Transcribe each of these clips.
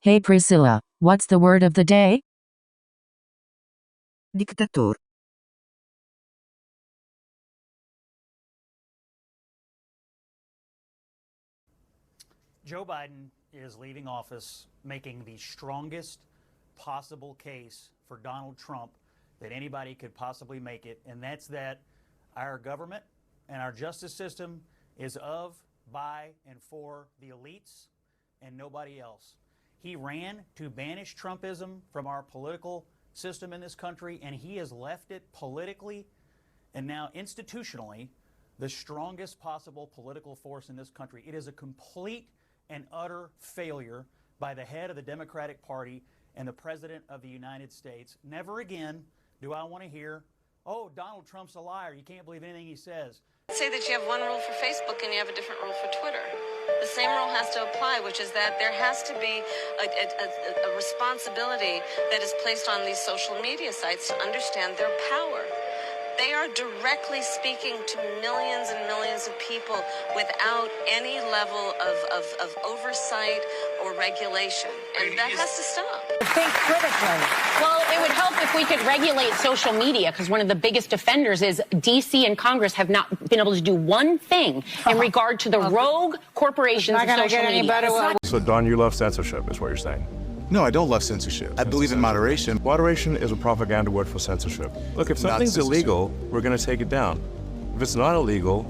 Hey Priscilla, what's the word of the day? Dictator. Joe Biden is leaving office making the strongest possible case for Donald Trump that anybody could possibly make it, and that's that our government and our justice system is of, by, and for the elites and nobody else. He ran to banish Trumpism from our political system in this country, and he has left it politically and now institutionally the strongest possible political force in this country. It is a complete and utter failure by the head of the Democratic Party and the President of the United States. Never again do I want to hear, oh, Donald Trump's a liar. You can't believe anything he says. Say that you have one rule for Facebook and you have a different rule for Twitter. The same rule has to apply, which is that there has to be a responsibility that is placed on these social media sites to understand their power. They are directly speaking to millions and millions of people without any level of oversight or regulation. And that has to stop. Think critically. Well, it would help if we could regulate social media, because one of the biggest offenders is D.C. and Congress have not been able to do one thing in regard to the rogue corporations of social media. So, Don, you love censorship, is what you're saying? No, I don't love censorship. I believe in moderation. Moderation is a propaganda word for censorship. Look, if something's illegal, we're going to take it down. If it's not illegal,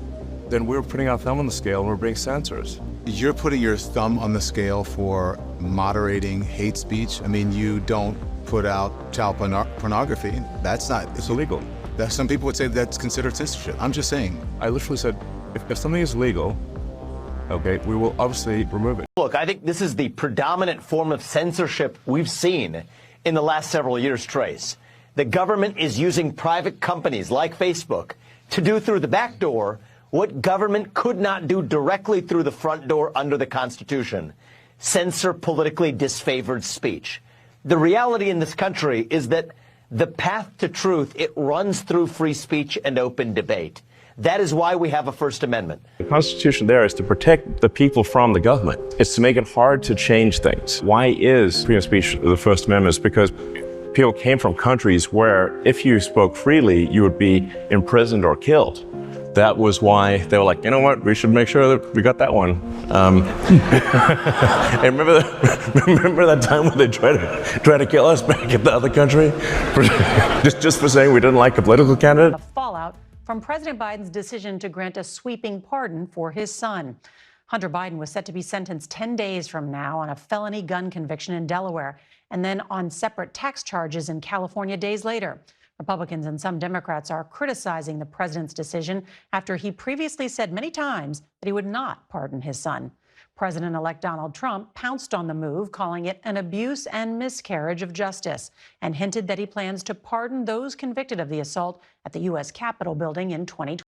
then we're putting our thumb on the scale and we're being censors. You're putting your thumb on the scale for moderating hate speech. I mean, you don't put out child pornography. That's not... It's illegal. Some people would say that's considered censorship. I'm just saying. I literally said, if something is legal, okay, we will obviously remove it. Look, I think this is the predominant form of censorship we've seen in the last several years, Trace. The government is using private companies like Facebook to do through the back door what government could not do directly through the front door under the Constitution: censor politically disfavored speech. The reality in this country is that the path to truth, it runs through free speech and open debate. That is why we have a First Amendment. The Constitution there is to protect the people from the government. It's to make it hard to change things. Why is freedom of speech the First Amendment? It's because people came from countries where if you spoke freely, you would be imprisoned or killed. That was why they were like, you know what, we should make sure that we got that one. And remember that time when they tried to kill us back in the other country? just for saying we didn't like a political candidate? Fallout from President Biden's decision to grant a sweeping pardon for his son. Hunter Biden was set to be sentenced 10 days from now on a felony gun conviction in Delaware and then on separate tax charges in California days later. Republicans and some Democrats are criticizing the president's decision after he previously said many times that he would not pardon his son. President-elect Donald Trump pounced on the move, calling it an abuse and miscarriage of justice, and hinted that he plans to pardon those convicted of the assault at the U.S. Capitol building in 2020.